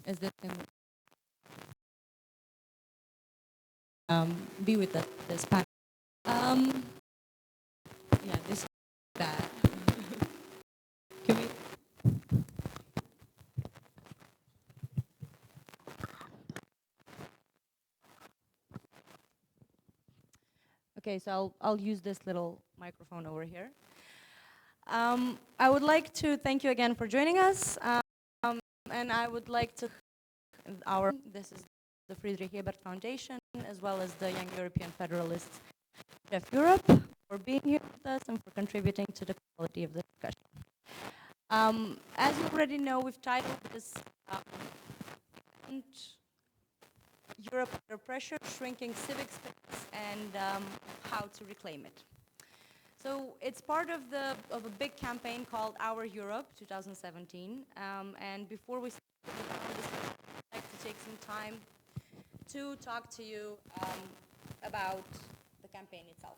Is this going to be with us this panel? Um, yeah, this is bad. Can we? Okay, so I'll use this little microphone over here. I would like to thank you again for joining us, and I would like to this is the Friedrich Ebert Foundation, as well as the Young European Federalists of Europe, for being here with us and for contributing to the quality of the discussion. As you already know, we've titled this Europe Under Pressure, Shrinking Civic Space, and How to Reclaim It. So it's part of a big campaign called Our Europe 2017. And before we start the discussion, I'd like to take some time to talk to you about the campaign itself.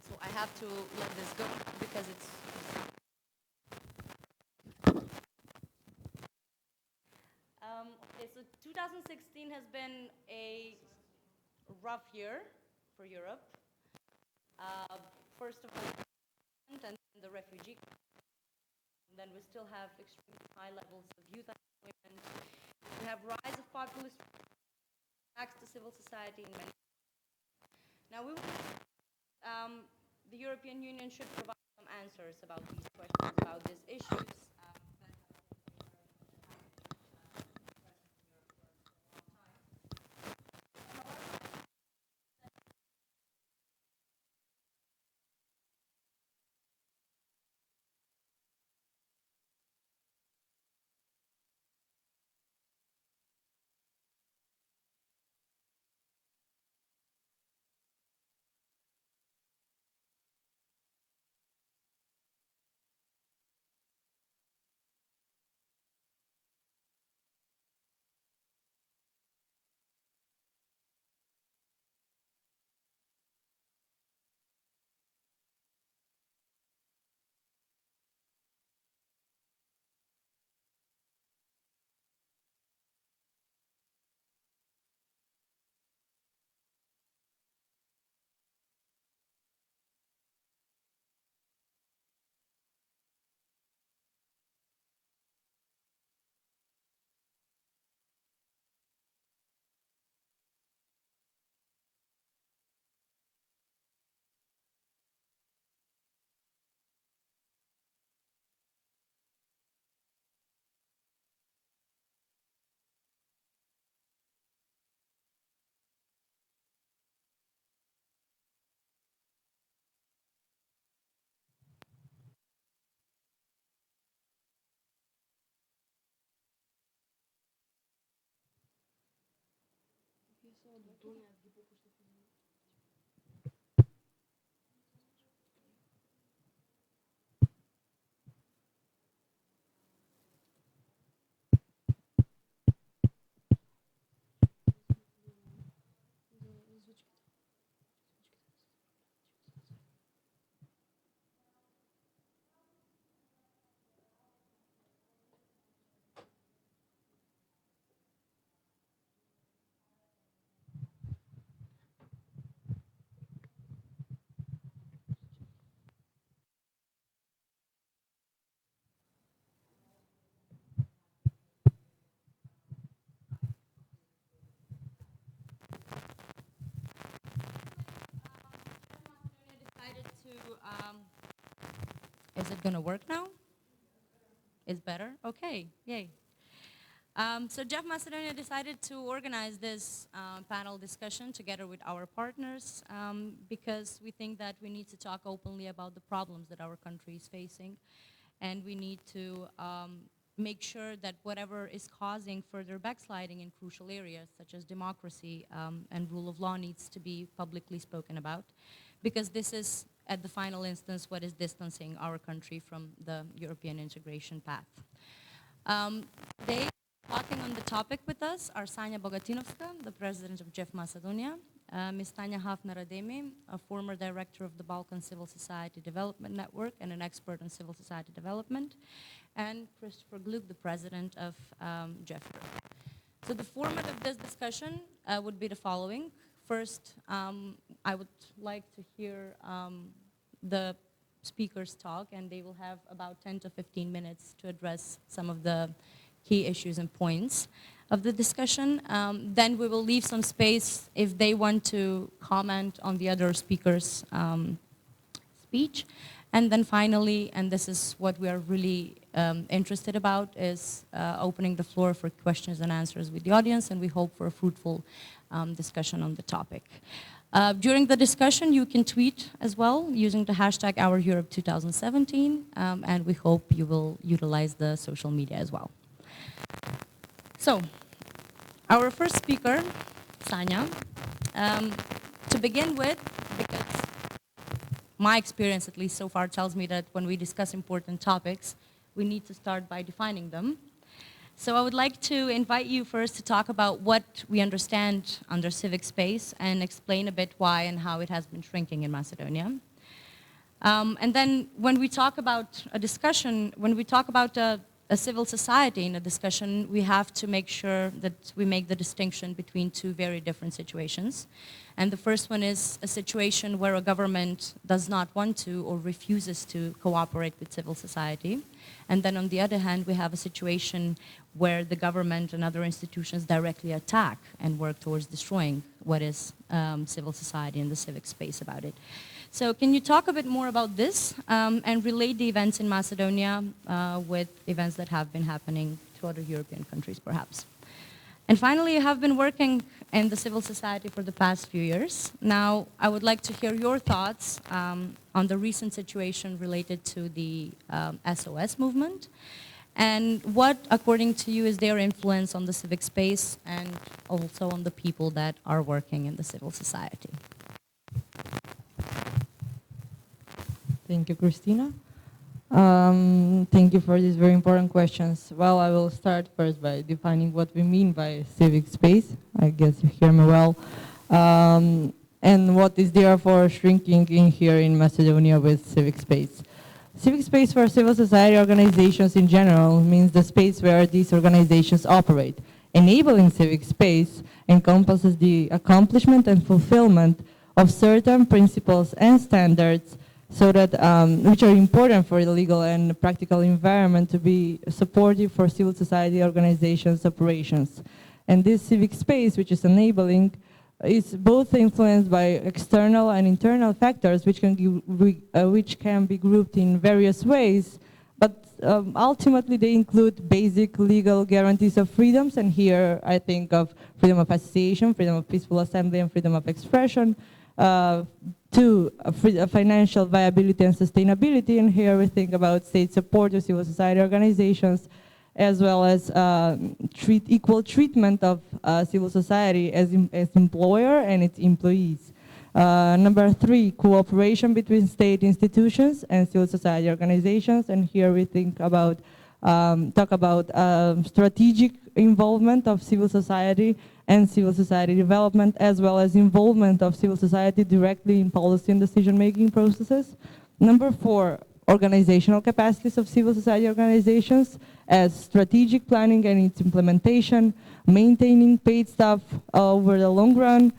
So I have to let this go because it's okay, so 2016 has been a rough year for Europe. First of all, and the refugee, and then we still have extremely high levels of youth unemployment. We have rise of populist attacks to civil society in many. Now, the European Union should provide some answers about these questions, about these issues. Decided to. Is it going to work now? It's better? Okay, yay. So Jeff Macedonia decided to organize this panel discussion together with our partners because we think that we need to talk openly about the problems that our country is facing, and we need to make sure that whatever is causing further backsliding in crucial areas such as democracy and rule of law needs to be publicly spoken about, because this is at the final instance what is distancing our country from the European integration path. They talking on the topic with us are Sanja Bogatinovska, the president of Jeff Macedonia, Ms. Tanya Hafnar-Ademi, a former director of the Balkan Civil Society Development Network and an expert on civil society development, and Christopher Gluck, the president of Jeffrey. So the format of this discussion would be the following. First, I would like to hear the speakers talk, and they will have about 10 to 15 minutes to address some of the key issues and points of the discussion. Then we will leave some space if they want to comment on the other speakers' speech. And then finally, and this is what we are really interested about, is opening the floor for questions and answers with the audience, and we hope for a fruitful discussion on the topic. During the discussion, you can tweet as well using the hashtag OurEurope2017, and we hope you will utilize the social media as well. So, our first speaker, Sanya, to begin with, because my experience, at least so far, tells me that when we discuss important topics, we need to start by defining them. So I would like to invite you first to talk about what we understand under civic space and explain a bit why and how it has been shrinking in Macedonia. And then when we talk about a discussion, when we talk about a civil society in a discussion, we have to make sure that we make the distinction between two very different situations. And the first one is a situation where a government does not want to or refuses to cooperate with civil society. And then on the other hand, we have a situation where the government and other institutions directly attack and work towards destroying what is civil society and the civic space about it. So can you talk a bit more about this and relate the events in Macedonia with events that have been happening to other European countries, perhaps? And finally, you have been working in the civil society for the past few years. Now, I would like to hear your thoughts on the recent situation related to the SOS movement, and what, according to you, is their influence on the civic space and also on the people that are working in the civil society. Thank you, Christina. Thank you for these very important questions. Well, I will start first by defining what we mean by civic space. I guess you hear me well. And what is therefore shrinking in here in Macedonia with civic space. Civic space for civil society organizations in general means the space where these organizations operate. Enabling civic space encompasses the accomplishment and fulfillment of certain principles and standards so that, which are important for the legal and practical environment to be supportive for civil society organizations' operations. And this civic space, which is enabling, is both influenced by external and internal factors, which can be grouped in various ways, but ultimately they include basic legal guarantees of freedoms, and here I think of freedom of association, freedom of peaceful assembly, and freedom of expression, to financial viability and sustainability, and here we think about state support to civil society organizations, as well as equal treatment of civil society as employer and its employees. Number 3, cooperation between state institutions and civil society organizations, and here we think about, talk about strategic involvement of civil society and civil society development, as well as involvement of civil society directly in policy and decision-making processes. Number 4, organizational capacities of civil society organizations as strategic planning and its implementation, maintaining paid staff over the long run,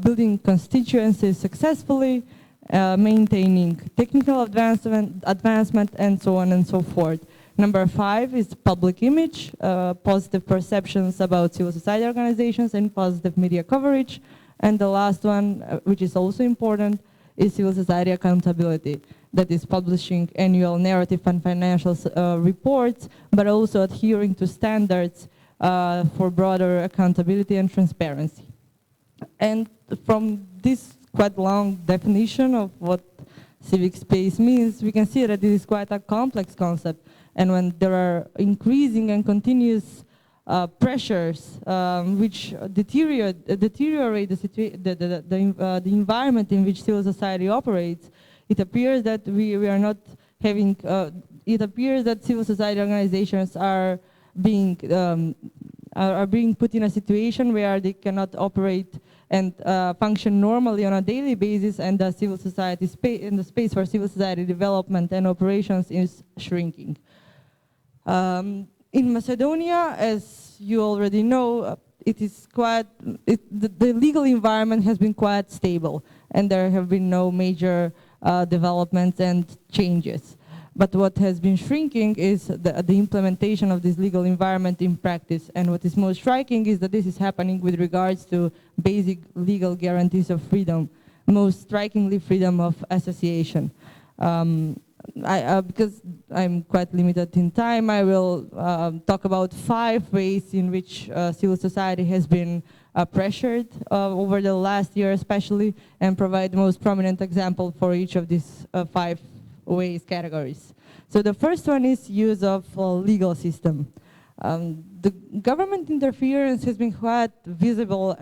building constituencies successfully, maintaining technical advancement, and so on and so forth. Number 5 is public image, positive perceptions about civil society organizations, and positive media coverage. And the last one, which is also important, is civil society accountability. That is publishing annual narrative and financial reports, but also adhering to standards for broader accountability and transparency. And from this quite long definition of what civic space means, we can see that it is quite a complex concept. And when there are increasing and continuous pressures which deteriorate the environment in which civil society operates, it appears that we are not having, it appears that civil society organizations are being put in a situation where they cannot operate and function normally on a daily basis, and the civil society the space for civil society development and operations is shrinking. In Macedonia, as you already know, the legal environment has been quite stable, and there have been no major developments and changes. But what has been shrinking is the implementation of this legal environment in practice. And what is most striking is that this is happening with regards to basic legal guarantees of freedom, most strikingly freedom of association. Because I'm quite limited in time, I will talk about 5 ways in which civil society has been pressured over the last year especially, and provide the most prominent example for each of these 5 ways categories. So the first one is use of legal system. The government interference has been quite visible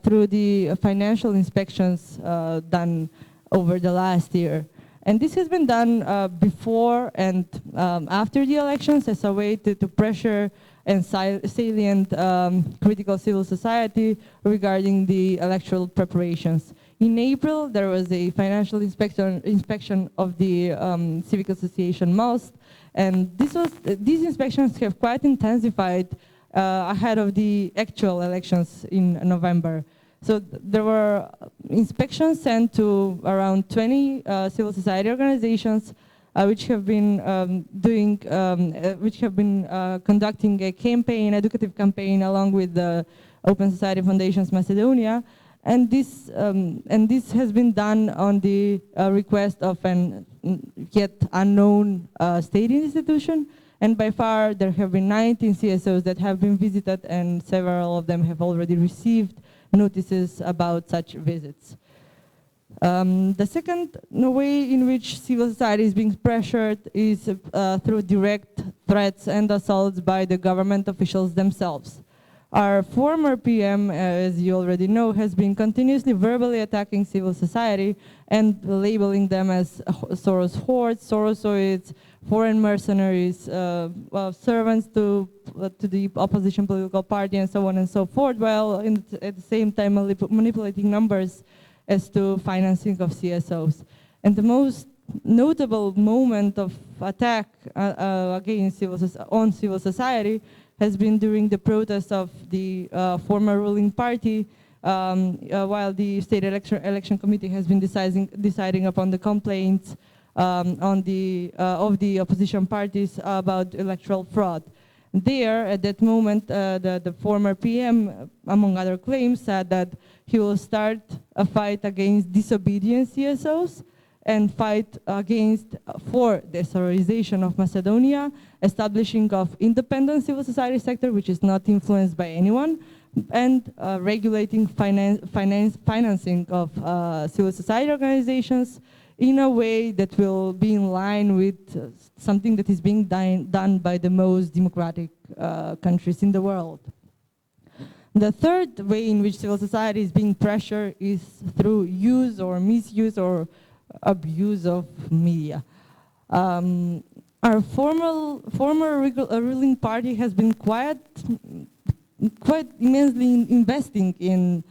through the financial inspections done over the last year. And this has been done before and after the elections as a way to pressure and salient critical civil society regarding the electoral preparations. In April, there was a financial inspection of the Civic Association Most, and these inspections have quite intensified ahead of the actual elections in November. So there were inspections sent to around 20 civil society organizations, which have been conducting a campaign, educative campaign, along with the Open Society Foundations Macedonia, and this has been done on the request of an yet unknown state institution. And by far, there have been 19 CSOs that have been visited, and several of them have already received notices about such visits. The second way in which civil society is being pressured is through direct threats and assaults by the government officials themselves. Our former PM, as you already know, has been continuously verbally attacking civil society and labeling them as Soros hordes, Sorosoids, foreign mercenaries, servants to the opposition political party, and so on and so forth, while at the same time manipulating numbers as to financing of CSOs. And the most notable moment of attack against civil society has been during the protest of the former ruling party, while the State Election Committee has been deciding upon the complaints of the opposition parties about electoral fraud. There, at that moment, the former PM, among other claims, said that he will start a fight against disobedient CSOs and fight for the Soros of Macedonia, establishing of independent civil society sector, which is not influenced by anyone, and regulating financing of civil society organizations in a way that will be in line with something that is being done by the most democratic countries in the world. The third way in which civil society is being pressured is through use or misuse or abuse of media. Our former ruling party has been quite immensely investing in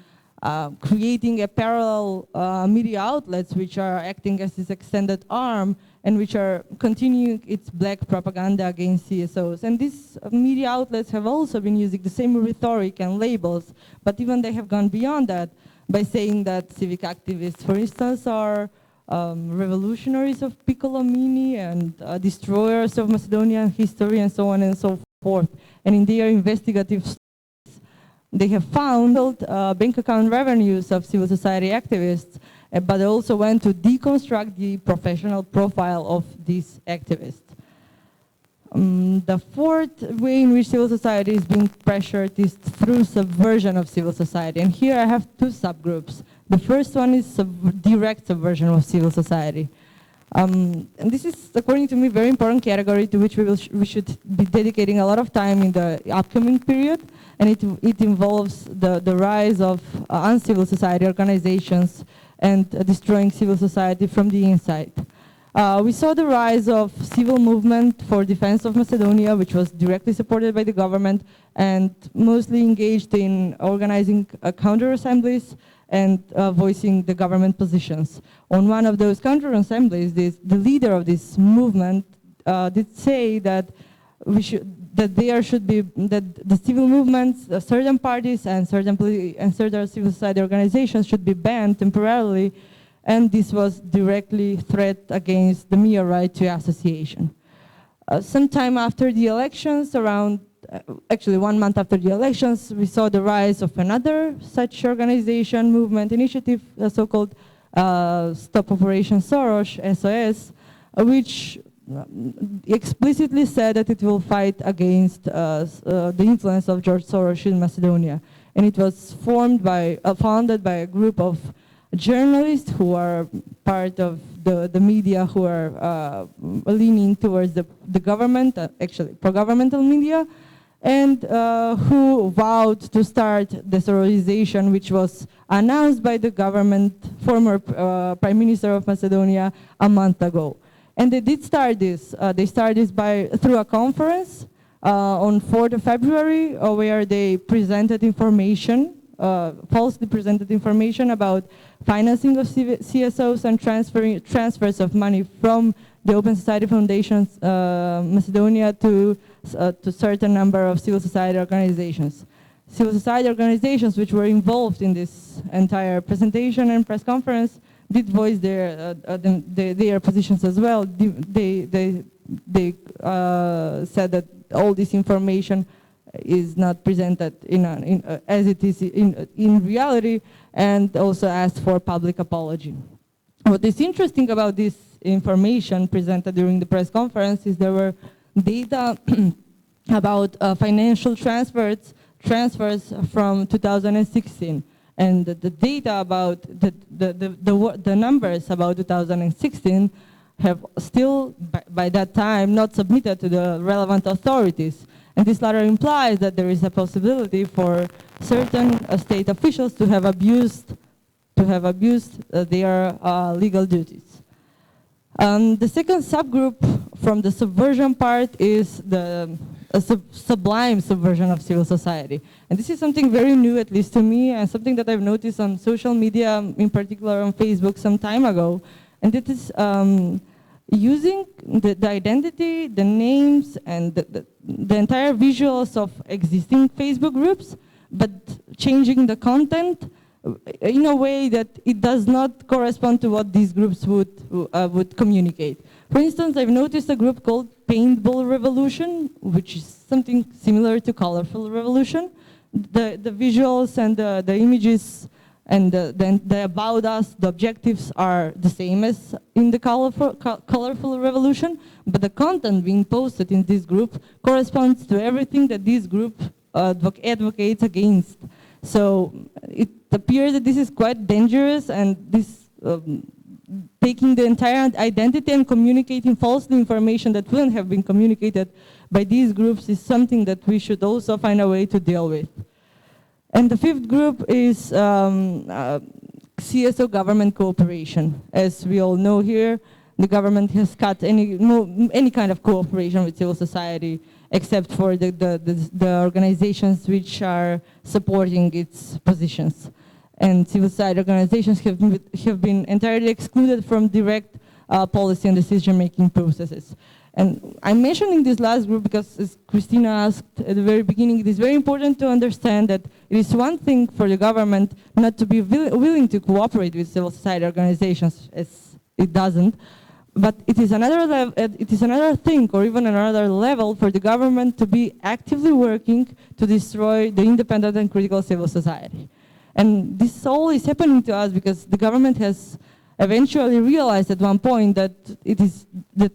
creating a parallel media outlets which are acting as its extended arm and which are continuing its black propaganda against CSOs. And these media outlets have also been using the same rhetoric and labels, but even they have gone beyond that by saying that civic activists, for instance, are revolutionaries of Piccolomini and destroyers of Macedonian history and so on and so forth. And in their investigative studies, they have found bank account revenues of civil society activists, but they also went to deconstruct the professional profile of these activists. The fourth way in which civil society is being pressured is through subversion of civil society. And here I have 2 subgroups. The first one is direct subversion of civil society. And this is, according to me, a very important category to which we should be dedicating a lot of time in the upcoming period. And it involves the rise of uncivil society organizations and destroying civil society from the inside. We saw the rise of civil movement for defense of Macedonia, which was directly supported by the government and mostly engaged in organizing counter-assemblies and voicing the government positions. On one of those counter-assemblies, the leader of this movement did say that that the civil movements, certain parties and certain civil society organizations should be banned temporarily, and this was directly threat against the mere right to association. Sometime after the elections, actually 1 month after the elections, we saw the rise of another such organization, movement, initiative, the so-called Stop Operation Soros, SOS, which explicitly said that it will fight against the influence of George Soros in Macedonia. And it was founded by a group of journalists who are part of the media who are leaning towards the government, actually pro-governmental media, and who vowed to start the Sorosization, which was announced by the government, former Prime Minister of Macedonia, a month ago. And they did start this. They started this through a conference on 4th of February, where they presented information, falsely presented information about financing of CSOs and transfers of money from the Open Society Foundations Macedonia to certain number of civil society organizations. Civil society organizations which were involved in this entire presentation and press conference did voice their positions as well. They said that all this information is not presented as it is in reality, and also asked for public apology. What is interesting about this information presented during the press conference is there were data about financial transfers from 2016. And the data about the numbers about 2016 have still, by that time, not submitted to the relevant authorities. And this latter implies that there is a possibility for certain state officials to have abused their legal duties. The second subgroup from the subversion part is the sublime subversion of civil society. And this is something very new, at least to me, and something that I've noticed on social media, in particular on Facebook some time ago. And it is using the identity, the names, and the entire visuals of existing Facebook groups, but changing the content in a way that it does not correspond to what these groups would communicate. For instance, I've noticed a group called Paintball Revolution, which is something similar to Colorful Revolution. The visuals and the images and the about us, the objectives are the same as in the Colorful Revolution, but the content being posted in this group corresponds to everything that this group advocates against. So it appears that this is quite dangerous, and this taking the entire identity and communicating falsely information that wouldn't have been communicated by these groups is something that we should also find a way to deal with. And the fifth group is CSO government cooperation. As we all know here, the government has cut any kind of cooperation with civil society, except for the organizations which are supporting its positions. And civil society organizations have been entirely excluded from direct policy and decision-making processes. And I'm mentioning this last group because, as Christina asked at the very beginning, it is very important to understand that it is one thing for the government not to be willing to cooperate with civil society organizations, as it doesn't, but it is another thing, or even another level, for the government to be actively working to destroy the independent and critical civil society. And this all is happening to us because the government has eventually realized at one point that it is that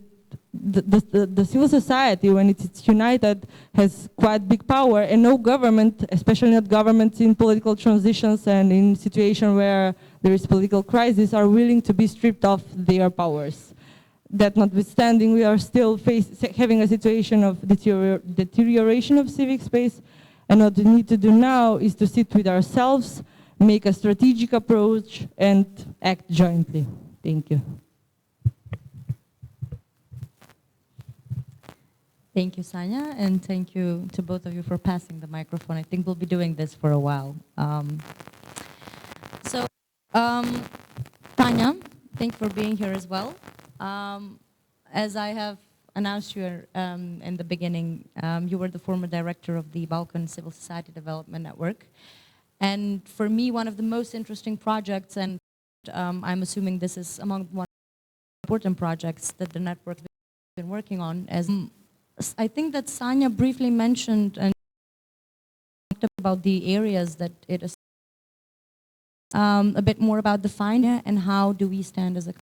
the civil society, when it's united, has quite big power, and no government, especially not governments in political transitions and in situations where there is political crisis, are willing to be stripped of their powers. That notwithstanding, we are still having a situation of deterioration of civic space, and what we need to do now is to sit with ourselves, make a strategic approach, and act jointly. Thank you. Thank you, Sanya, and thank you to both of you for passing the microphone. I think we'll be doing this for a while. So, um, Tanya, thank you for being here as well. As I have announced you in the beginning, you were the former director of the Balkan Civil Society Development Network. And for me, one of the most interesting projects, and I'm assuming this is among one of the important projects that the network has been working on, as I think that Sanya briefly mentioned and talked about the areas that it is a bit more about the finding and how do we stand as a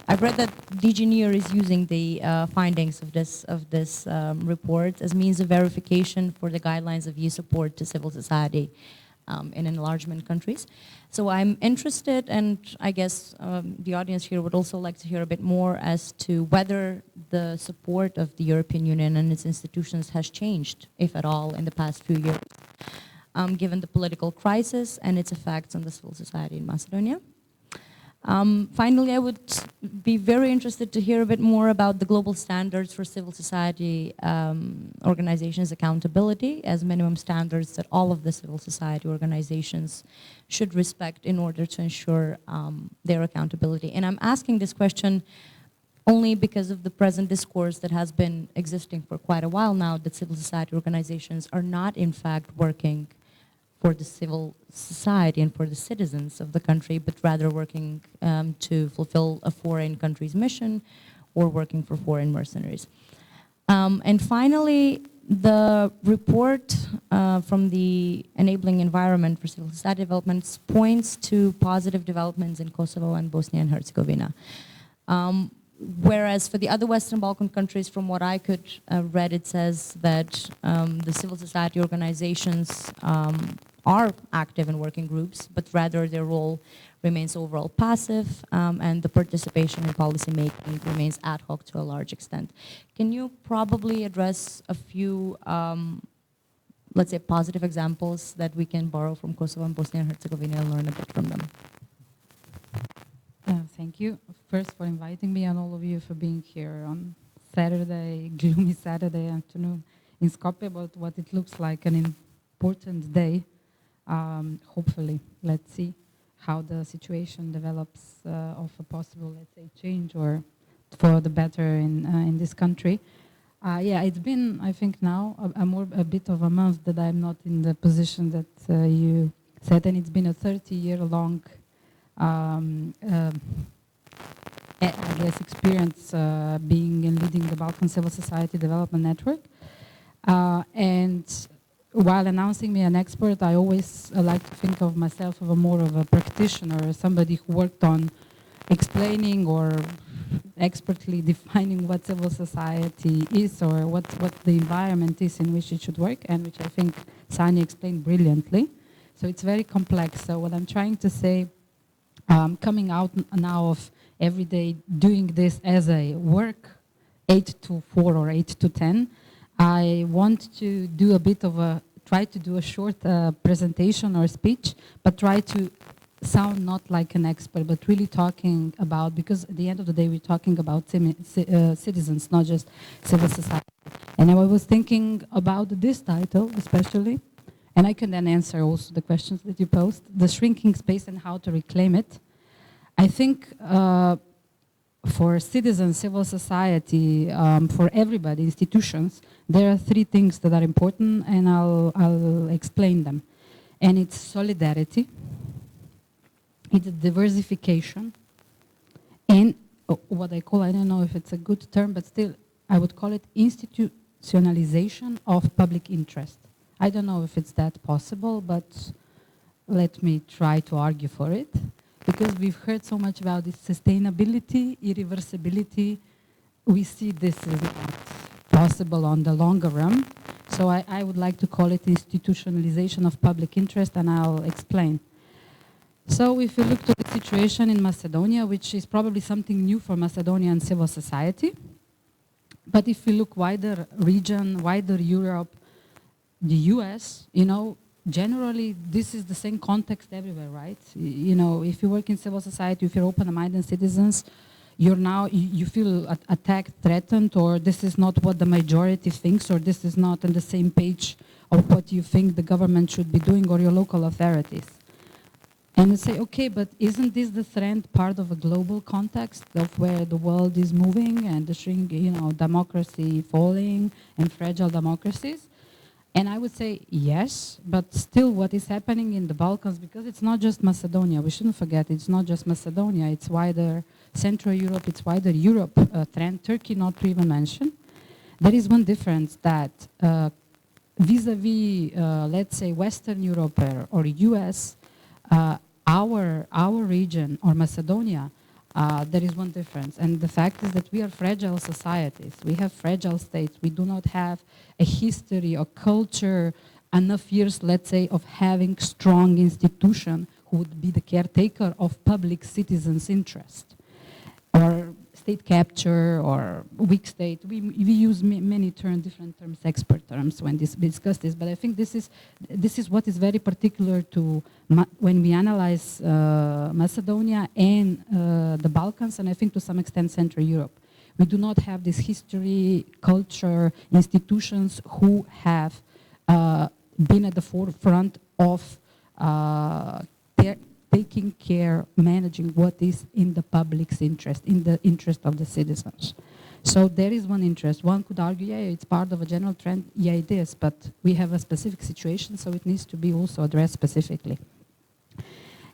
I've read that DG NEAR is using the findings of this report as means of verification for the guidelines of youth support to civil society in enlargement countries. So I'm interested, and I guess the audience here would also like to hear a bit more as to whether the support of the European Union and its institutions has changed, if at all, in the past few years, given the political crisis and its effects on the civil society in Macedonia. Finally, I would be very interested to hear a bit more about the global standards for civil society organizations' accountability as minimum standards that all of the civil society organizations should respect in order to ensure their accountability. And I'm asking this question only because of the present discourse that has been existing for quite a while now, that civil society organizations are not in fact working for the civil society and for the citizens of the country, but rather working to fulfill a foreign country's mission or working for foreign mercenaries. And finally, the report from the Enabling Environment for Civil Society Developments points to positive developments in Kosovo and Bosnia and Herzegovina. Whereas for the other Western Balkan countries, from what I could read, it says that the civil society organizations are active in working groups, but rather their role remains overall passive, and the participation in policy making remains ad hoc to a large extent. Can you probably address a few, let's say, positive examples that we can borrow from Kosovo and Bosnia and Herzegovina and learn a bit from them? Thank you, first for inviting me, and all of you for being here on Saturday, gloomy Saturday afternoon in Skopje, about what it looks like an important day. Hopefully, let's see how the situation develops of a possible, let's say, change or for the better in this country. Yeah, it's been, I think now, a bit of a month that I'm not in the position that you said, and it's been a 30-year-long I guess experience being and leading the Balkan Civil Society Development Network. And while announcing me an expert, I always like to think of myself as more of a practitioner, somebody who worked on explaining or expertly defining what civil society is or what the environment is in which it should work, and which I think Sanya explained brilliantly. So it's very complex. So what I'm trying to say, coming out now of every day doing this as a work, 8 to 4 or 8 to 10, I want to do a bit of a, try to do a short presentation or speech, but try to sound not like an expert, but really talking about, because at the end of the day we're talking about citizens, not just civil society. And I was thinking about this title especially, and I can then answer also the questions that you posed, the shrinking space and how to reclaim it. I think for citizens, civil society, for everybody, institutions, there are 3 things that are important, and I'll explain them. And it's solidarity, it's diversification, and what I call, I don't know if it's a good term, but still I would call it institutionalization of public interest. I don't know if it's that possible, but let me try to argue for it. Because we've heard so much about this sustainability, irreversibility. We see this is not possible on the longer run. So I would like to call it institutionalization of public interest, and I'll explain. So if you look to the situation in Macedonia, which is probably something new for Macedonian civil society, but if you look wider region, wider Europe, the US, you know, generally, this is the same context everywhere, right? You know, if you work in civil society, if you're open-minded citizens, you feel attacked, threatened, or this is not what the majority thinks, or this is not on the same page of what you think the government should be doing or your local authorities. And you say, okay, but isn't this the trend part of a global context of where the world is moving and the shrink, democracy falling and fragile democracies? And I would say yes, but still what is happening in the Balkans, because it's not just Macedonia, we shouldn't forget, it's not just Macedonia, it's wider Central Europe, it's wider Europe trend, Turkey not to even mention. There is one difference that vis-a-vis, let's say, Western Europe or US, our region or Macedonia, there is one difference. And the fact is that we are fragile societies. We have fragile states. We do not have a history or culture, enough years, let's say, of having strong institution who would be the caretaker of public citizens' interest. Or state capture or weak state. We use many different terms, expert terms when we discuss this, but I think this is what is very particular to when we analyze Macedonia and the Balkans, and I think to some extent Central Europe. We do not have this history, culture, institutions who have been at the forefront of taking care, managing what is in the public's interest, in the interest of the citizens. So there is one interest. One could argue, yeah, it's part of a general trend. Yeah, it is, but we have a specific situation, so it needs to be also addressed specifically.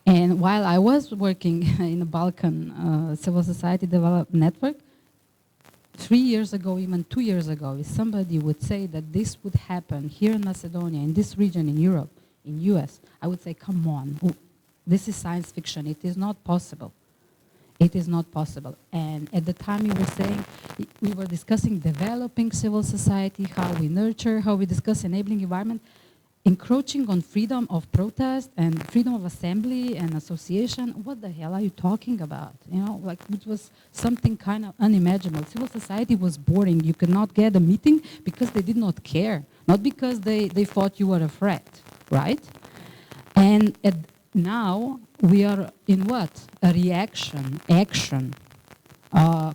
And while I was working in the Balkan Civil Society Development Network, 3 years ago, even 2 years ago, if somebody would say that this would happen here in Macedonia, in this region, in Europe, in US, I would say, come on. This is science fiction. It is not possible. It is not possible. And at the time we were discussing developing civil society, how we nurture, how we discuss enabling environment, encroaching on freedom of protest and freedom of assembly and association. What the hell are you talking about? Like it was something kind of unimaginable. Civil society was boring. You could not get a meeting because they did not care, not because they thought you were a threat, right? And now we are in what? A reaction, action,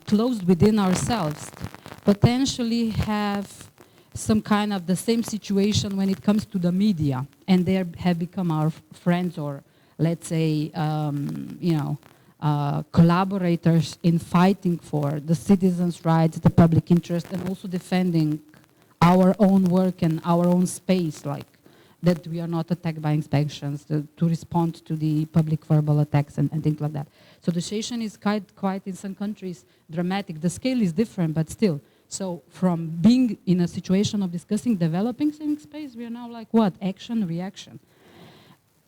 closed within ourselves, potentially have some kind of the same situation when it comes to the media, and they have become our friends or, let's say, collaborators in fighting for the citizens' rights, the public interest, and also defending our own work and our own space, like that we are not attacked by inspections, to respond to the public verbal attacks and things like that. So the situation is quite in some countries dramatic. The scale is different, but still. So from being in a situation of discussing developing civic space, we are now like what? Action, reaction.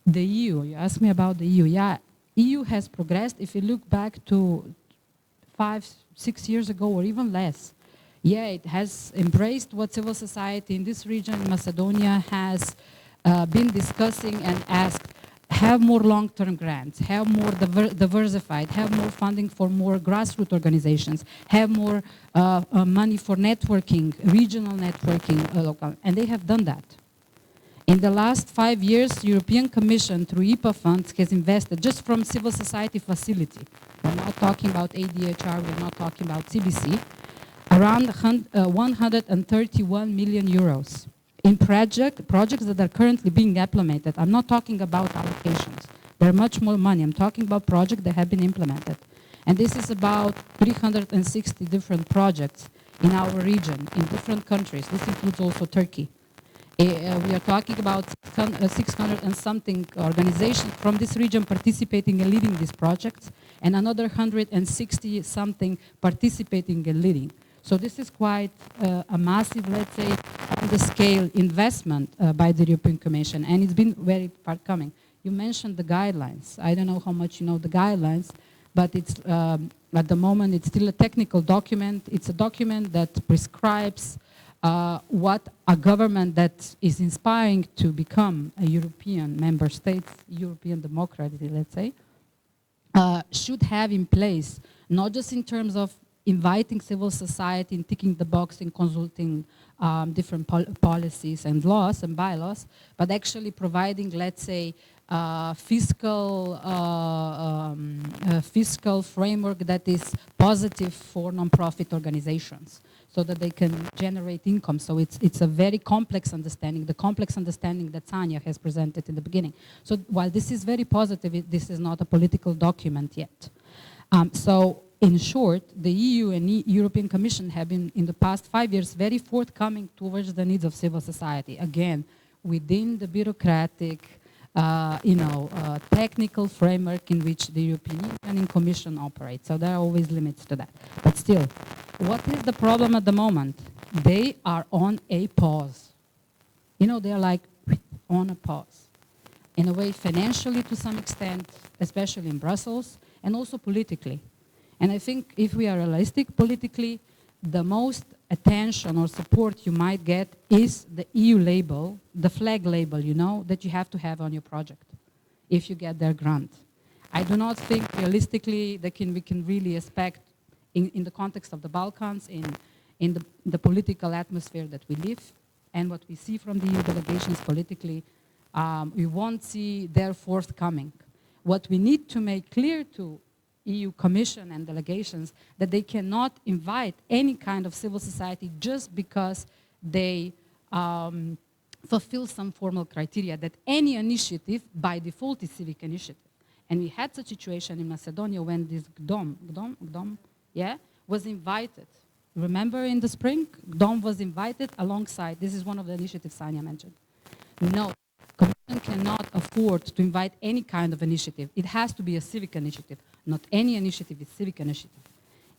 The EU, you asked me about the EU. Yeah, EU has progressed. If you look back to 5, 6 years ago or even less, yeah, it has embraced what civil society in this region, Macedonia, has been discussing and asked, have more long-term grants, have more diversified, have more funding for more grassroots organizations, have more money for networking, regional networking, local, and they have done that. In the last 5 years, European Commission through IPA funds has invested just from civil society facility. We're not talking about ADHR, we're not talking about CBC, around 131 million euros. In projects that are currently being implemented. I'm not talking about allocations. There are much more money. I'm talking about projects that have been implemented. And this is about 360 different projects in our region, in different countries. This includes also Turkey. We are talking about 600 and something organizations from this region participating and leading these projects, and another 160 something participating and leading. So this is quite a massive, let's say, on the scale investment by the European Commission, and it's been very forthcoming. You mentioned the guidelines. I don't know how much you know the guidelines, but it's at the moment it's still a technical document. It's a document that prescribes what a government that is inspiring to become a European member state, European democracy, let's say, should have in place, not just in terms of inviting civil society and ticking the box and consulting different policies and laws and bylaws, but actually providing, let's say, fiscal fiscal framework that is positive for nonprofit organizations, so that they can generate income. So it's a very complex understanding, the complex understanding that Tanya has presented in the beginning. So while this is very positive, this is not a political document yet. So in short, the EU and European Commission have been, in the past 5 years, very forthcoming towards the needs of civil society. Again, within the bureaucratic, technical framework in which the European Union Commission operates. So there are always limits to that. But still, what is the problem at the moment? They are on a pause. They are like on a pause. In a way, financially to some extent, especially in Brussels, and also politically. And I think if we are realistic politically, the most attention or support you might get is the EU label, the flag label, that you have to have on your project if you get their grant. I do not think realistically that we can really expect, in the context of the Balkans, in the political atmosphere that we live, and what we see from the EU delegations politically, we won't see their forthcoming. What we need to make clear to EU Commission and delegations that they cannot invite any kind of civil society just because they fulfill some formal criteria, that any initiative by default is civic initiative. And we had such a situation in Macedonia when this GDOM, was invited. Remember in the spring, GDOM was invited alongside, this is one of the initiatives Sanja mentioned. No, Commission cannot afford to invite any kind of initiative. It has to be a civic initiative. Not any initiative is civic initiative.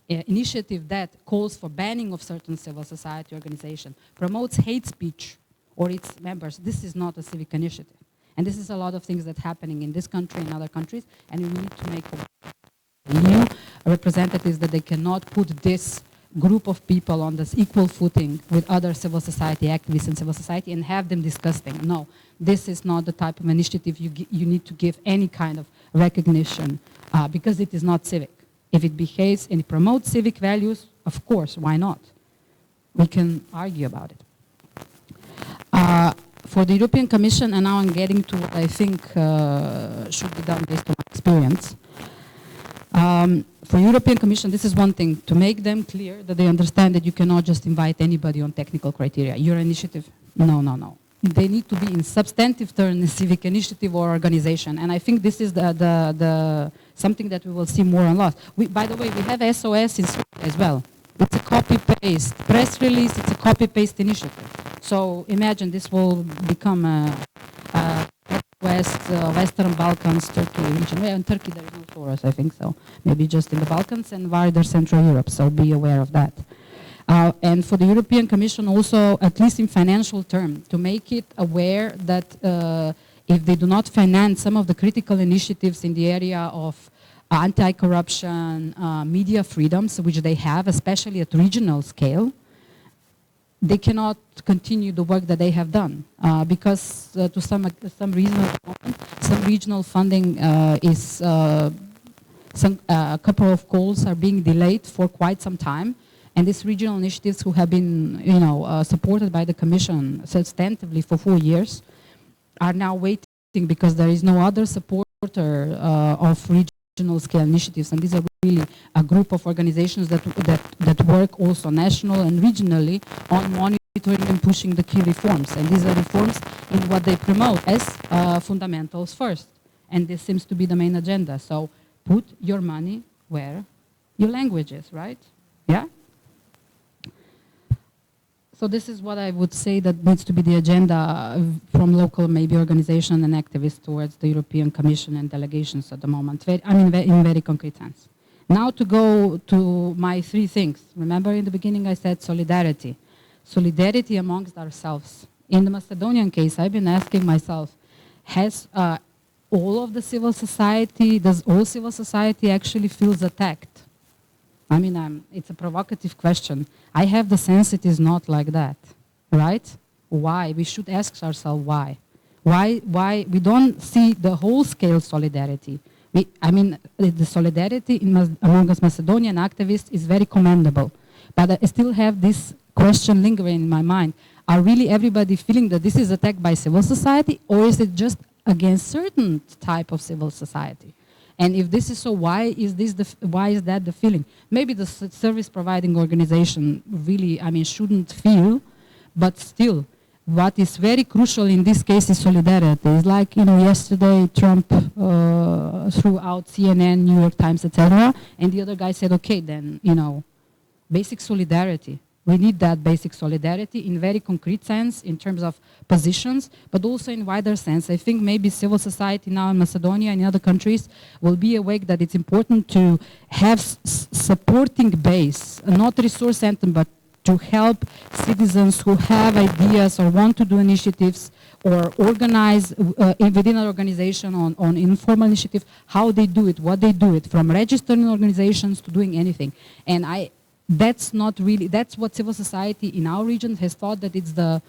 Initiative that calls for banning of certain civil society organization, promotes hate speech or its members, this is not a civic initiative. And this is a lot of things that are happening in this country and other countries, and we need to make new representatives that they cannot put this group of people on this equal footing with other civil society activists in civil society and have them discussing. No, this is not the type of initiative you need to give any kind of recognition because it is not civic. If it behaves and it promotes civic values, of course, why not? We can argue about it. For the European Commission, and now I'm getting to what I think should be done based on my experience. For European Commission, this is one thing, to make them clear that they understand that you cannot just invite anybody on technical criteria. Your initiative, no. They need to be in substantive terms a civic initiative or organization. And I think this is the something that we will see more and less. By the way, we have SOS in Sweden as well. It's a copy-paste. Press release, it's a copy-paste initiative. So imagine this will become a Western Balkans, Turkey region. Well, in Turkey there is no forest, I think so. Maybe just in the Balkans and wider Central Europe, so be aware of that. And for the European Commission also, at least in financial terms, to make it aware that if they do not finance some of the critical initiatives in the area of anti-corruption, media freedoms, which they have, especially at regional scale, they cannot continue the work that they have done because to some regional funding is a couple of calls are being delayed for quite some time, and these regional initiatives who have been supported by the Commission substantively for 4 years are now waiting because there is no other supporter of regional scale initiatives, and these are really a group of organizations that work also national and regionally on monitoring and pushing the key reforms. And these are reforms in what they promote as fundamentals first. And this seems to be the main agenda. So put your money where your language is, right? Yeah? So this is what I would say that needs to be the agenda from local maybe organization and activists towards the European Commission and delegations at the moment. In very concrete sense. Now to go to my 3 things. Remember in the beginning I said solidarity. Solidarity amongst ourselves. In the Macedonian case, I've been asking myself, has all of the civil society, does all civil society actually feels attacked? I mean, it's a provocative question. I have the sense it is not like that, right? Why? We should ask ourselves why. Why we don't see the whole scale solidarity. The solidarity among us Macedonian activists is very commendable, but I still have this question lingering in my mind. Are really everybody feeling that this is attacked by civil society, or is it just against certain type of civil society? And if this is so, why is that the feeling? Maybe the service providing organization really, I mean, shouldn't feel, but still, what is very crucial in this case is solidarity. It's like, you know, yesterday Trump threw out CNN, New York Times, etc., and the other guy said, okay, then, you know, basic solidarity. We need that basic solidarity in very concrete sense in terms of positions, but also in wider sense. I think maybe civil society now in Macedonia and in other countries will be awake that it's important to have supporting base, not resource center, but to help citizens who have ideas or want to do initiatives or organize within an organization on informal initiative, how they do it, what they do it, from registering organizations to doing anything. And that's not really, that's what civil society in our region has thought, that it's the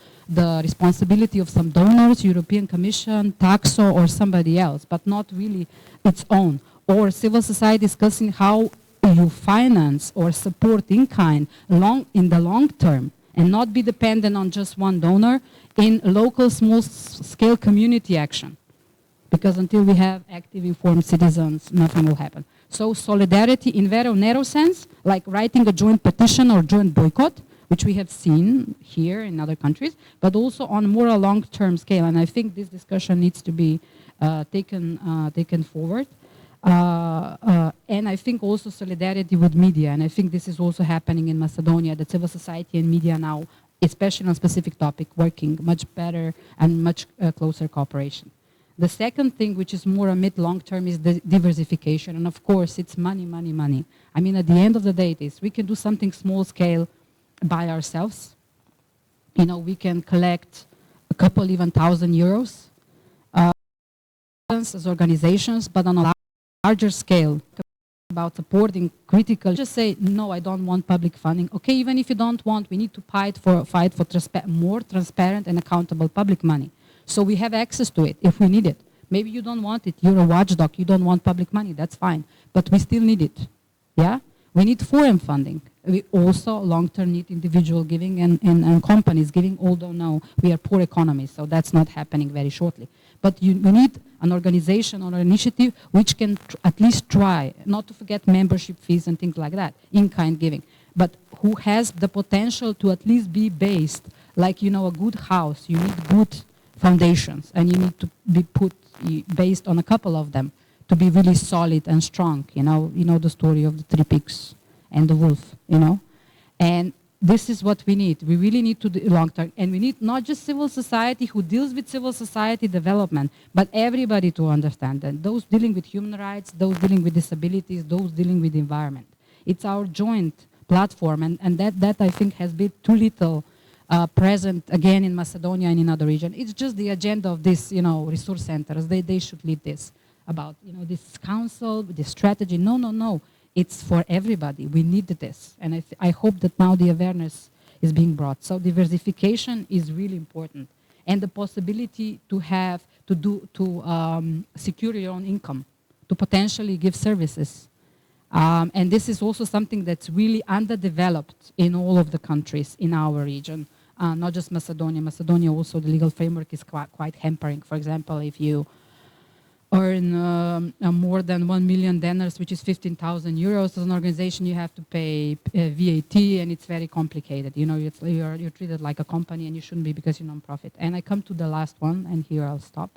responsibility of some donors, European Commission, Taxo, or somebody else, but not really its own. Or civil society discussing how you finance or support in kind in the long term and not be dependent on just one donor in local small-scale community action. Because until we have active, informed citizens, nothing will happen. So solidarity in very narrow sense, like writing a joint petition or joint boycott, which we have seen here in other countries, but also on more a long-term scale. And I think this discussion needs to be taken forward. And I think also solidarity with media, and I think this is also happening in Macedonia, that civil society and media now, especially on a specific topic, working much better and much closer cooperation. The second thing, which is more a mid-long term, is the diversification. And of course, it's money, money, money. I mean, at the end of the day, it is. We can do something small scale by ourselves. You know, we can collect a couple, even €1,000 as organizations, but on a larger scale, about supporting critical, just say, no, I don't want public funding. Okay, even if you don't want, we need to fight for more transparent and accountable public money. So we have access to it if we need it. Maybe you don't want it. You're a watchdog. You don't want public money. That's fine. But we still need it. Yeah? We need foreign funding. We also long-term need individual giving and companies giving, although no, we are poor economies, so that's not happening very shortly. But we need an organization or an initiative which can at least try, not to forget membership fees and things like that, in-kind giving, but who has the potential to at least be based, like, you know, a good house, you need good foundations, and you need to be based on a couple of them to be really solid and strong. You know the story of the three pigs and the wolf, you know. And this is what we need. We really need to do long term, and we need not just civil society who deals with civil society development, but everybody to understand that. Those dealing with human rights, those dealing with disabilities, those dealing with the environment. It's our joint platform, and that I think has been too little present again in Macedonia and in other regions. It's just the agenda of this, you know, resource centers. They should lead this about, you know, this council, this strategy. No. It's for everybody. We need this. And I hope that now the awareness is being brought. So diversification is really important. And the possibility to secure your own income, to potentially give services. And this is also something that's really underdeveloped in all of the countries in our region. Not just Macedonia. Macedonia also, the legal framework is quite hampering. For example, if you earn more than 1 million dinars, which is 15,000 euros, as an organization, you have to pay VAT, and it's very complicated. You know, you're treated like a company, and you shouldn't be because you're non-profit. And I come to the last one, and here I'll stop.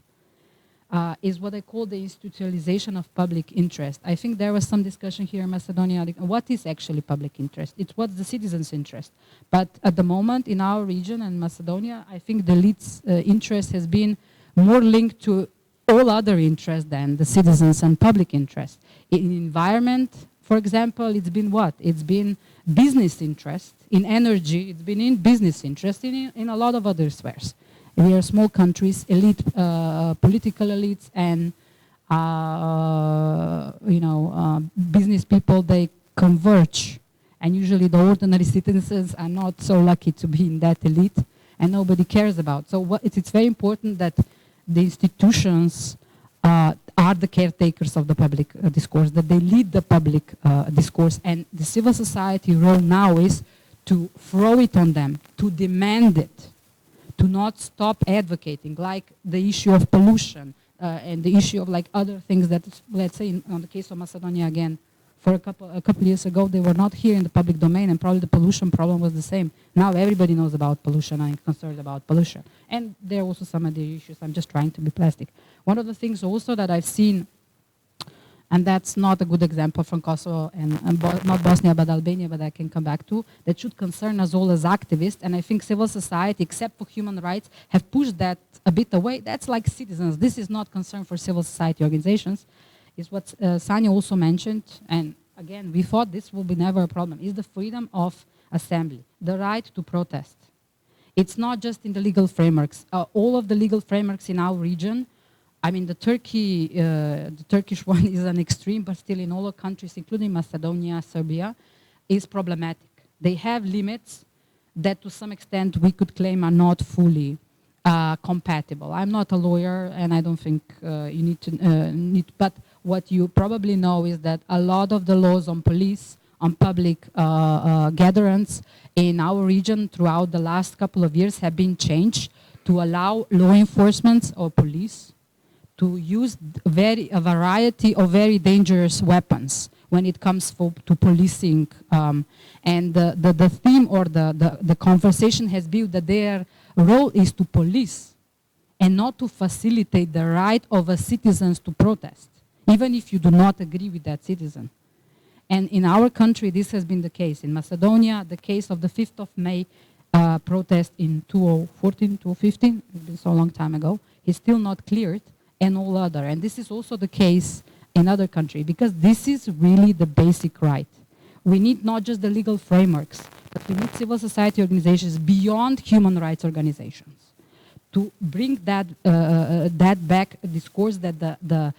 Is what I call the institutionalization of public interest. I think there was some discussion here in Macedonia. What is actually public interest? It's what's the citizens' interest. But at the moment in our region and Macedonia, I think the elite's interest has been more linked to all other interests than the citizens and public interest. In environment, for example, it's been what? It's been business interest. In energy, it's been in business interest in a lot of other spheres. We are small countries, elite, political elites, and business people, they converge. And usually the ordinary citizens are not so lucky to be in that elite, and nobody cares about. So it's very important that the institutions are the caretakers of the public discourse, that they lead the public discourse, and the civil society role now is to throw it on them, to demand it, to not stop advocating, like the issue of pollution, and the issue of like other things that, let's say, on the case of Macedonia again, for a couple years ago, they were not here in the public domain, and probably the pollution problem was the same. Now everybody knows about pollution and is concerned about pollution. And there are also some other issues. I'm just trying to be plastic. One of the things also that I've seen, and that's not a good example from Kosovo and not Bosnia, but Albania, but I can come back to, that should concern us all as activists. And I think civil society, except for human rights, have pushed that a bit away. That's like citizens. This is not concern for civil society organizations. Is what Sanja also mentioned, and again, we thought this will be never a problem, is the freedom of assembly, the right to protest. It's not just in the legal frameworks. All of the legal frameworks in our region, I mean, the Turkish one is an extreme, but still in all the countries, including Macedonia, Serbia, is problematic. They have limits that to some extent we could claim are not fully compatible. I'm not a lawyer, and I don't think you need to, but what you probably know is that a lot of the laws on police, on public gatherings in our region throughout the last couple of years have been changed to allow law enforcement or police to use a variety of very dangerous weapons when it comes to policing. And the theme or the conversation has been that their role is to police and not to facilitate the right of a citizens to protest, even if you do not agree with that citizen. And in our country, this has been the case. In Macedonia, the case of the 5th of May protest in 2014, 2015, it's been so long time ago, is still not cleared, and all other. And this is also the case in other countries, because this is really the basic right. We need not just the legal frameworks, but we need civil society organizations beyond human rights organizations to bring that back, discourse that the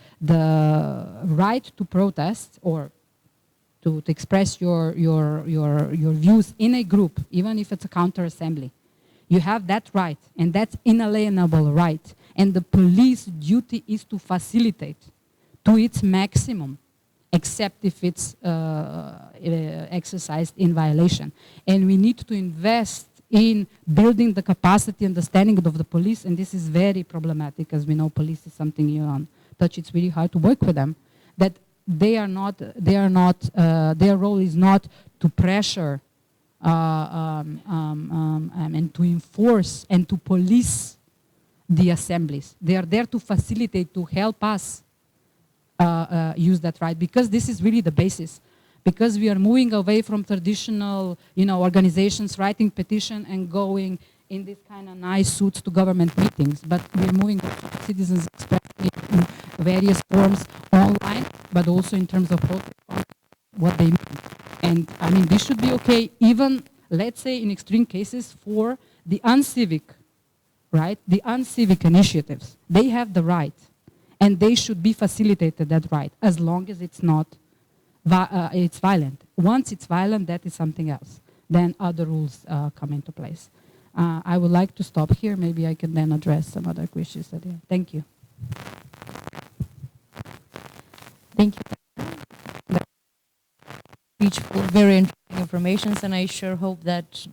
right to protest or to express your views in a group, even if it's a counter-assembly, you have that right, and that's inalienable right. And the police duty is to facilitate to its maximum, except if it's exercised in violation. And we need to invest in building the capacity and understanding of the police, and this is very problematic, as we know police is something you touch, it's really hard to work with them, that their role is not to pressure and to enforce and to police the assemblies. They are there to facilitate, to help us use that right, because this is really the basis. Because we are moving away from traditional, organizations writing petition and going in this kind of nice suits to government meetings, but we're moving citizens expressing in various forms online, but also in terms of what they mean. And I mean, this should be okay, even, let's say, in extreme cases for the uncivic, right? The uncivic initiatives. They have the right, and they should be facilitated that right, as long as it's not it's violent. Once it's violent, that is something else. Then other rules come into place. I would like to stop here. Maybe I can then address some other questions. Thank you. Thank you. Very interesting information, and I sure hope that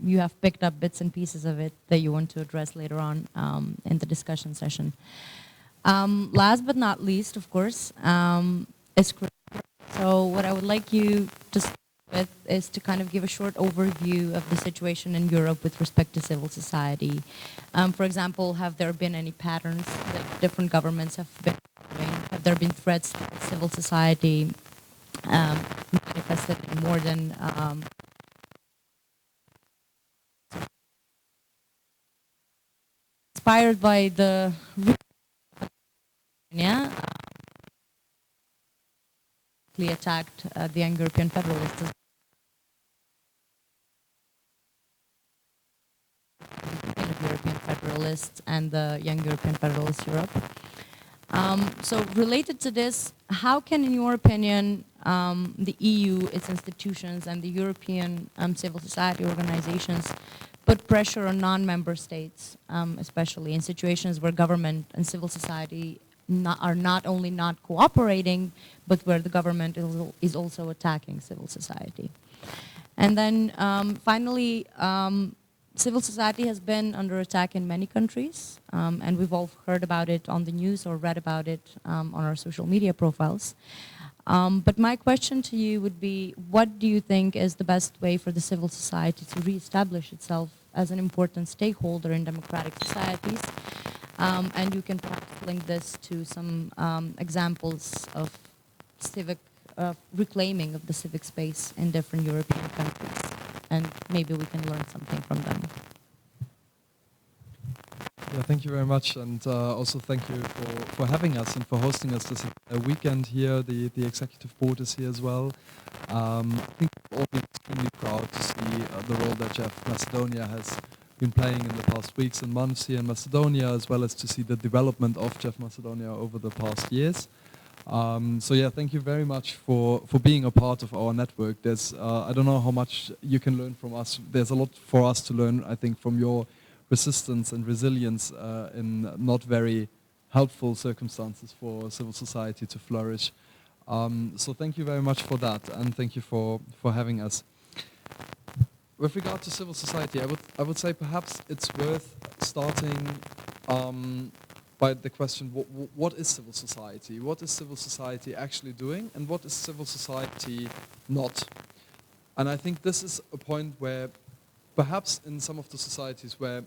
you have picked up bits and pieces of it that you want to address later on in the discussion session. Last but not least, of course, is so what I would like you to start with is to kind of give a short overview of the situation in Europe with respect to civil society. For example, have there been any patterns that different governments have been doing? Have there been threats to civil society manifested in more than inspired by the attacked the young European Federalists, and the Young European Federalists Europe. So related to this, how can, in your opinion, the EU, its institutions, and the European civil society organizations put pressure on non-member states, especially in situations where government and civil society are not only not cooperating, but where the government is also attacking civil society? And then finally, civil society has been under attack in many countries, and we've all heard about it on the news or read about it on our social media profiles. But my question to you would be, what do you think is the best way for the civil society to reestablish itself as an important stakeholder in democratic societies? And you can perhaps link this to some examples of civic reclaiming of the civic space in different European countries, and maybe we can learn something from them. Yeah, thank you very much, and also thank you for having us and for hosting us this weekend here. The executive board is here as well. I think we've all been extremely proud to see the role that Jeff Macedonia has been playing in the past weeks and months here in Macedonia, as well as to see the development of Jeff Macedonia over the past years. So yeah, thank you very much for being a part of our network. There's I don't know how much you can learn from us. There's a lot for us to learn, I think, from your resistance and resilience in not very helpful circumstances for civil society to flourish. So thank you very much for that, and thank you for having us. With regard to civil society, I would say perhaps it's worth starting by the question, what is civil society? What is civil society actually doing, and what is civil society not? And I think this is a point where perhaps in some of the societies where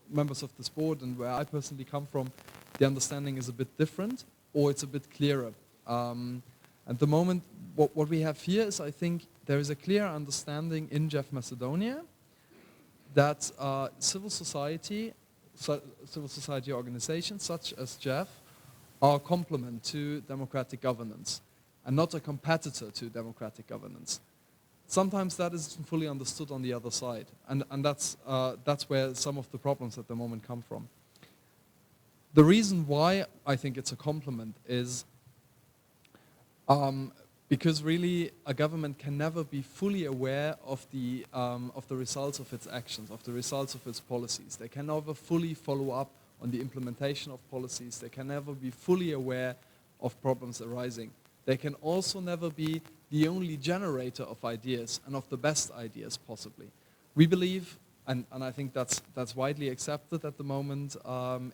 members of this board and where I personally come from, the understanding is a bit different, or it's a bit clearer. At the moment, what we have here is, I think, there is a clear understanding in Jeff Macedonia that civil society organizations such as Jeff are a complement to democratic governance and not a competitor to democratic governance. Sometimes that isn't fully understood on the other side, and that's where some of the problems at the moment come from. The reason why I think it's a complement is because really a government can never be fully aware of the results of its actions, of the results of its policies. They can never fully follow up on the implementation of policies. They can never be fully aware of problems arising. They can also never be the only generator of ideas and of the best ideas possibly. We believe, and I think that's widely accepted at the moment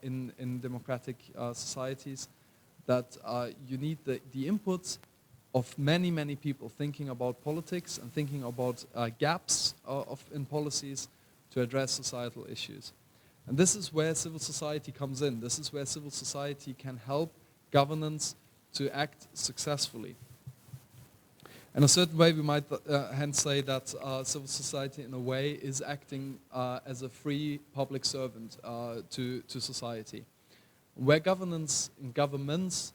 in democratic societies, that you need the inputs of many, many people thinking about politics and thinking about gaps in policies to address societal issues. And this is where civil society comes in. This is where civil society can help governance to act successfully. In a certain way, we might hence say that civil society, in a way, is acting as a free public servant to society. Where governments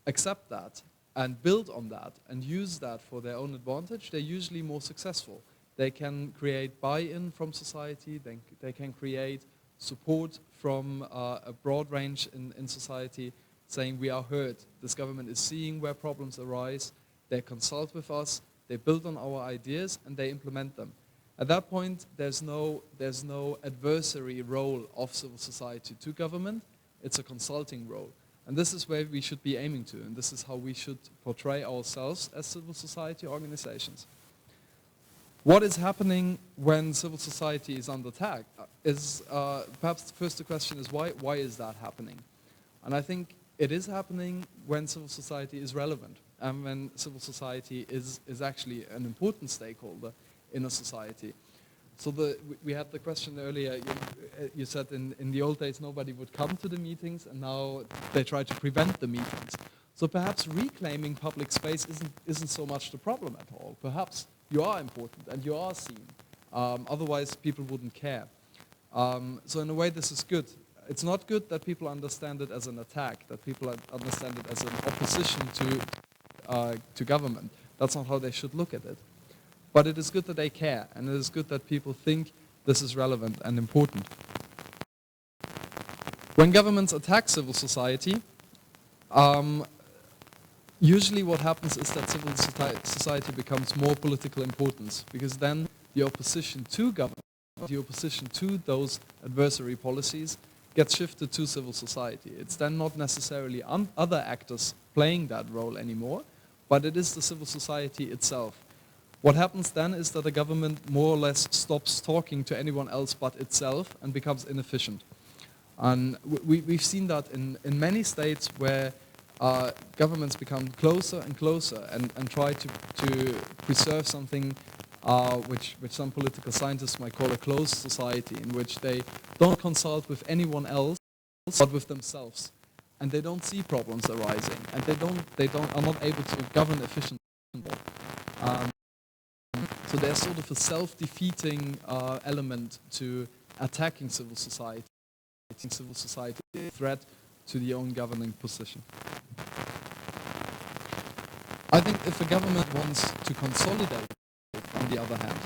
accept that and build on that and use that for their own advantage, they're usually more successful. They can create buy-in from society, they can create support from a broad range in society, saying we are heard. This government is seeing where problems arise, they consult with us, they build on our ideas, and they implement them. At that point, there's no adversary role of civil society to government, it's a consulting role. And this is where we should be aiming to, and this is how we should portray ourselves as civil society organizations. What is happening when civil society is under attack is, perhaps first the question is, why is that happening? And I think it is happening when civil society is relevant, and when civil society is actually an important stakeholder in a society. So we had the question earlier, you said in the old days nobody would come to the meetings, and now they try to prevent the meetings. So perhaps reclaiming public space isn't so much the problem at all. Perhaps you are important and you are seen. Otherwise people wouldn't care. So in a way this is good. It's not good that people understand it as an attack, that people understand it as an opposition to government. That's not how they should look at it. But it is good that they care, and it is good that people think this is relevant and important. When governments attack civil society, usually what happens is that civil society becomes more political importance, because then the opposition to government, the opposition to those adversary policies gets shifted to civil society. It's then not necessarily other actors playing that role anymore, but it is the civil society itself. What happens then is that the government more or less stops talking to anyone else but itself and becomes inefficient. And we've seen that in many states where governments become closer and closer and try to preserve something which some political scientists might call a closed society, in which they don't consult with anyone else but with themselves, and they don't see problems arising, and they are not able to govern efficiently. So there's sort of a self-defeating element to attacking civil society. Civil society is a threat to the own governing position. I think if a government wants to consolidate, on the other hand,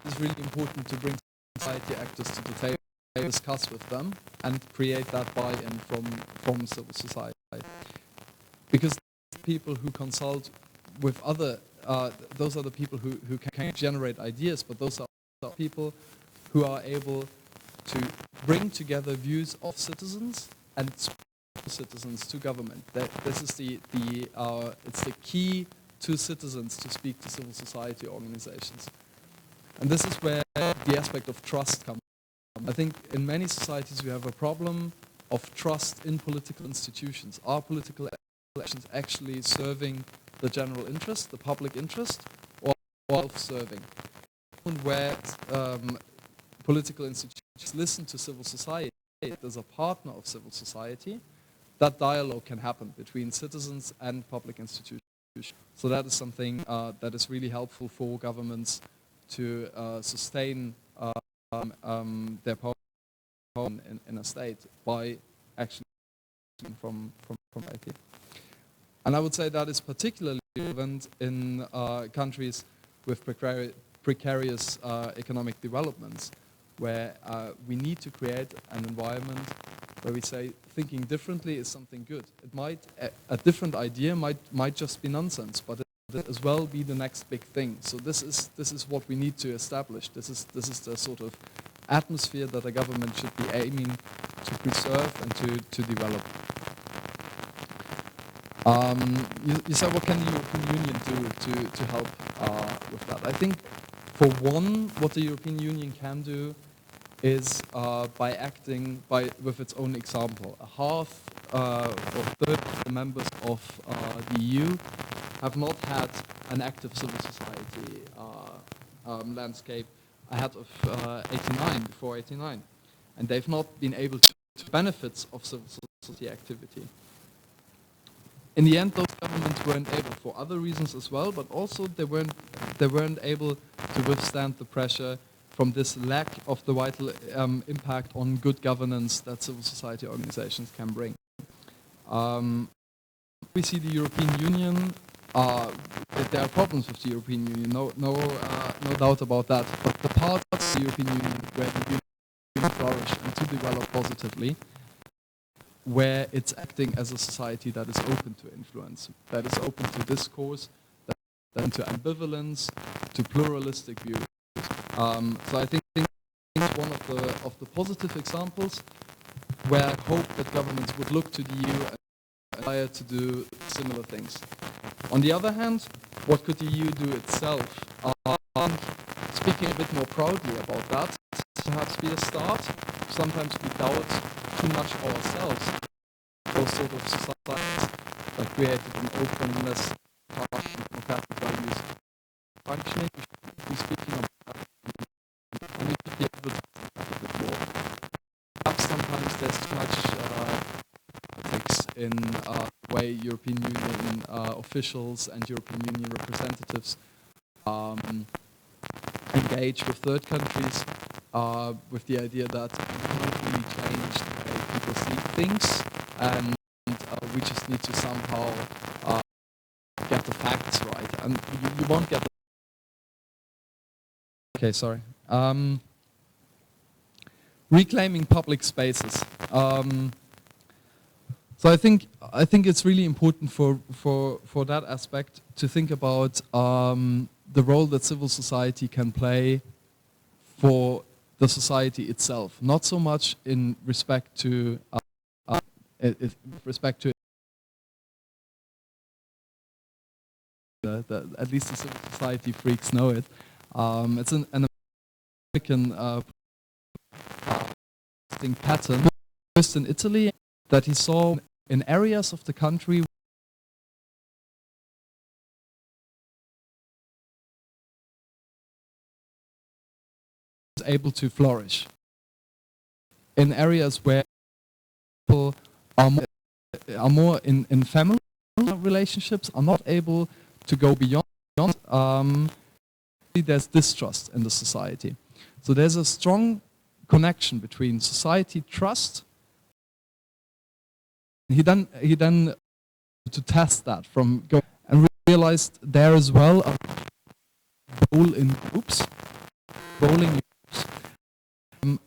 it's really important to bring society actors to the table, discuss with them, and create that buy-in from civil society. Because people who consult with other, those are the people who can generate ideas, but those are people who are able to bring together views of citizens and citizens to government. This is it's the key to citizens to speak to civil society organizations. And this is where the aspect of trust comes. I think in many societies we have a problem of trust in political institutions. Are political elections actually serving the general interest, the public interest, or self-serving? Where political institutions listen to civil society as a partner of civil society, that dialogue can happen between citizens and public institutions. So that is something that is really helpful for governments to sustain their power in a state by actually from IT. And I would say that is particularly relevant in countries with precarious economic developments, where we need to create an environment where we say thinking differently is something good. It might a different idea might just be nonsense, but it as well be the next big thing. So this is what we need to establish. This is the sort of atmosphere that a government should be aiming to preserve and to develop. You said, what can the European Union do to help with that? I think, for one, what the European Union can do is by acting with its own example. A half or third of the members of the EU have not had an active civil society landscape ahead of before 89, and they've not been able to benefits of civil society activity. In the end, those governments weren't able, for other reasons as well, but also they weren't able to withstand the pressure from this lack of the vital impact on good governance that civil society organizations can bring. We see the European Union. There are problems with the European Union, no doubt about that. But the parts of the European Union where the Union flourish and to develop positively, where it's acting as a society that is open to influence, that is open to discourse, that is open to ambivalence, to pluralistic views. So I think it's one of the positive examples where I hope that governments would look to the EU and aspire to do similar things. On the other hand, what could the EU do itself? Speaking a bit more proudly about that, perhaps be a start. Sometimes we doubt too much ourselves. Those sort of societies that created an openness, democratic values functioning. We should be speaking about that. And we should be able to do that a bit more. Perhaps sometimes there's too much politics in the way European Union officials and European Union representatives engage with third countries with the idea that we cannot really change the way people see things, and we just need to somehow get the facts right. And you won't get the... Okay, sorry. Reclaiming public spaces. So I think it's really important for that aspect to think about the role that civil society can play for the society itself, not so much in respect to at least the civil society freaks know it. It's an American pattern, first in Italy, that he saw in areas of the country was able to flourish. In areas where people are more in family relationships, are not able to go beyond, there's distrust in the society. So there's a strong connection between society trust. He then to test that from going and realized there as well a bowl in groups, bowling groups,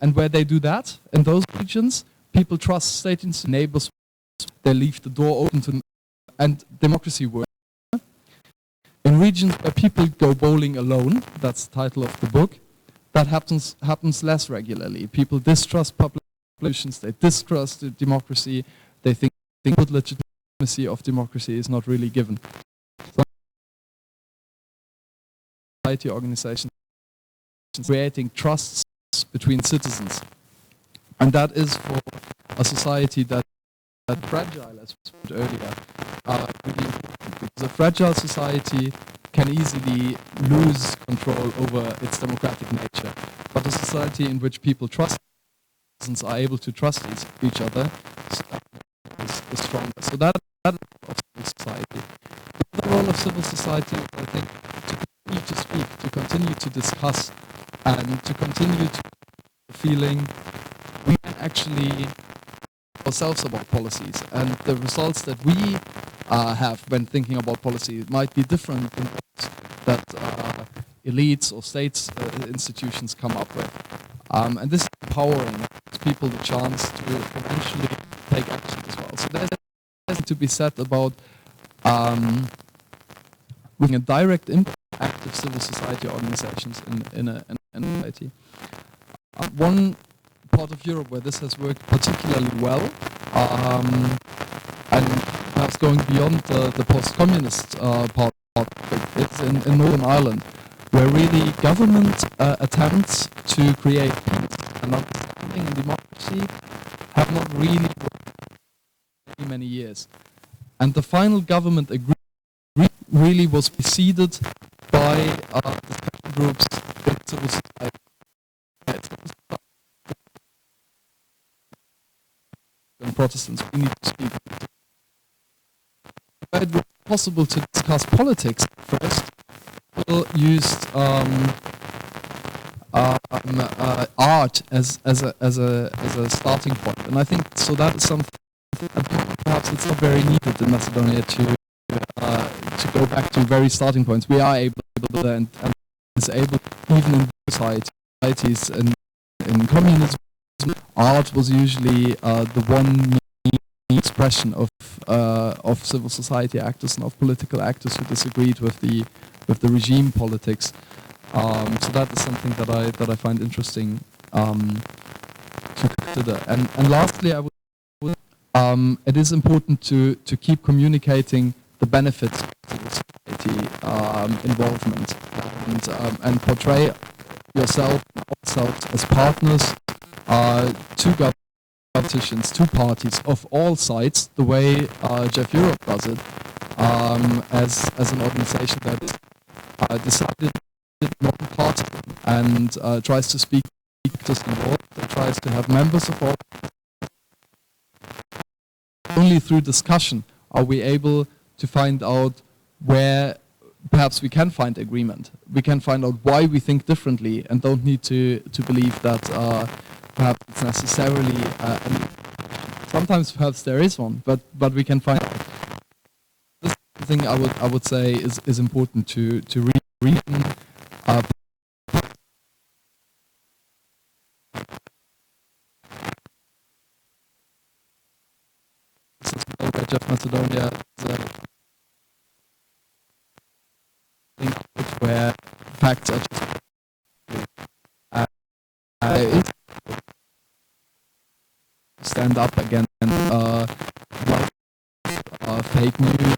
and where they do that in those regions, people trust state institutions, neighbors. They leave the door open to, and democracy works. In regions where people go bowling alone, that's the title of the book, that happens less regularly. People distrust public institutions, they distrust the democracy, they think the legitimacy of democracy is not really given. So, society organizations creating trusts between citizens. And that is for a society that fragile, as we said earlier, really important, because a fragile society can easily lose control over its democratic nature. But a society in which people trust, citizens are able to trust each other, is stronger. So that is of civil society. The role of civil society is, I think, to continue to speak, to continue to discuss, and to continue to feeling we can actually ourselves about policies, and the results that we have when thinking about policy might be different than those that elites or states institutions come up with. And this is empowering, gives people the chance to eventually take action as well. So there's to be said about having a direct impact on active civil society organizations in a society. One part of Europe where this has worked particularly well, and perhaps going beyond the post-communist part of it, is in Northern Ireland, where really government attempts to create peace and understanding and democracy have not really worked for many years. And the final government agreement really was preceded by discussion groups in civil society. And Protestants, we need to speak. It was possible to discuss politics first. People used art as a starting point, and I think so. That is something that perhaps it's not very needed in Macedonia to go back to very starting points. We are able to and is able even in societies and in communism. Art was usually the one expression of civil society actors and of political actors who disagreed with the regime politics. So that is something that I find interesting to consider. And lastly, I would it is important to keep communicating the benefits of civil society involvement and portray yourself and ourselves as partners to politicians, to parties of all sides, the way Jeff Europe does it, as an organization that is decided non-partisan and tries to speak actors involved, that tries to have members of all. Only through discussion are we able to find out where perhaps we can find agreement. We can find out why we think differently and don't need to believe that perhaps it's necessarily sometimes perhaps there is one, but we can find this thing I would say is important to read Jeff Macedonia where facts are just stand up against fake news,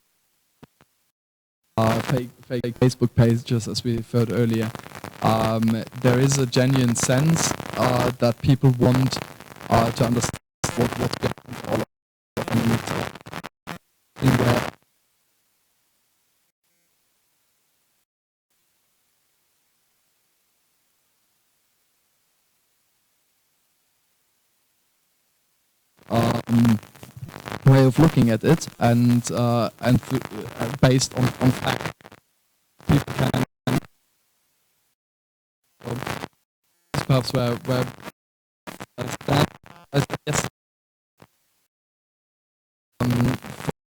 fake Facebook pages, as we referred earlier, there is a genuine sense that people want to understand what's behind all of it. And in their way of looking at it, and based on fact, people can. Perhaps where I stand, I guess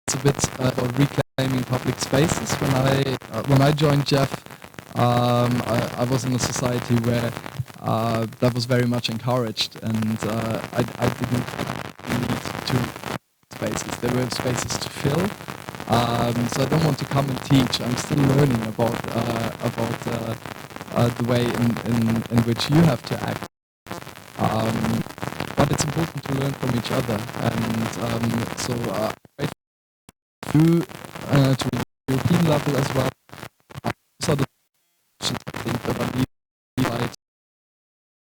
it's a bit about reclaiming public spaces. When I joined Jeff, I was in a society where that was very much encouraged, and I didn't need to spaces. There were spaces to fill. So I don't want to come and teach. I'm still learning about the way in which you have to act. But it's important to learn from each other, and so to the European level as well. These are the questions I think that are needed